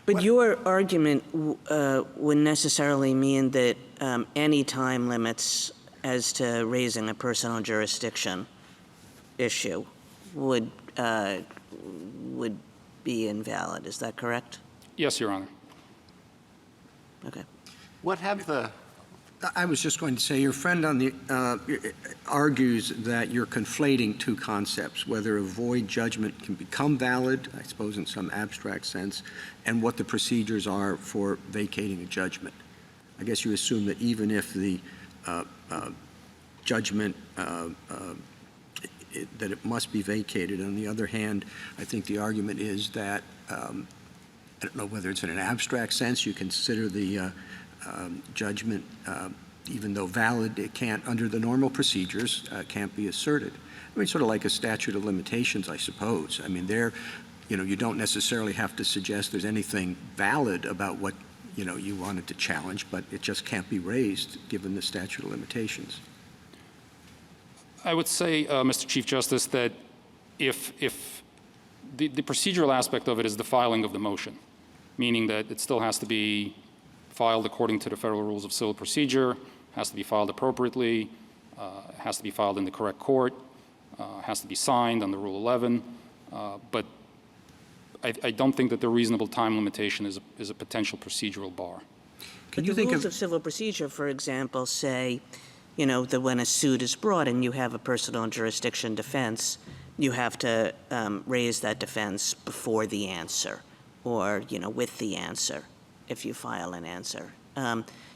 But your argument would necessarily mean that any time limits as to raising a personal jurisdiction issue would be invalid. Is that correct? Yes, Your Honor. Okay. What have the I was just going to say, your friend on the argues that you're conflating two concepts, whether a void judgment can become valid, I suppose in some abstract sense, and what the procedures are for vacating a judgment. I guess you assume that even if the judgment that it must be vacated. On the other hand, I think the argument is that I don't know whether it's in an abstract sense. You consider the judgment, even though valid, it can't, under the normal procedures, can't be asserted. I mean, sort of like a statute of limitations, I suppose. I mean, you don't necessarily have to suggest there's anything valid about what, you wanted to challenge, but it just can't be raised given the statute of limitations. I would say, Mr. Chief Justice, that if the procedural aspect of it is the filing of the motion, meaning that it still has to be filed according to the Federal Rules of Civil Procedure, has to be filed appropriately, has to be filed in the correct court, has to be signed under Rule 11. But I don't think that the reasonable time limitation is a potential procedural bar. But the rules of civil procedure, for example, say, that when a suit is brought and you have a personal jurisdiction defense, you have to raise that defense before the answer or, with the answer if you file an answer.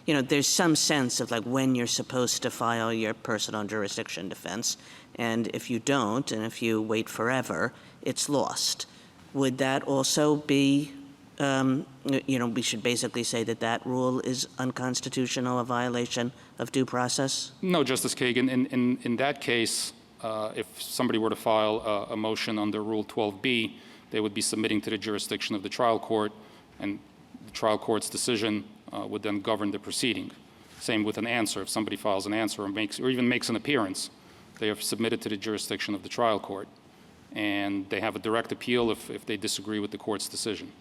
There's some sense of like when you're supposed to file your personal jurisdiction defense, and if you don't, and if you wait forever, it's lost. Would that also be, we should basically say that rule is unconstitutional, a violation of due process? No, Justice Kagan. In that case, if somebody were to file a motion under Rule 12b, they would be submitting to the jurisdiction of the trial court, and the trial court's decision would then govern the proceeding. Same with an answer. If somebody files an answer or even makes an appearance, they are submitted to the jurisdiction of the trial court, and they have a direct appeal if they disagree with the court's decision.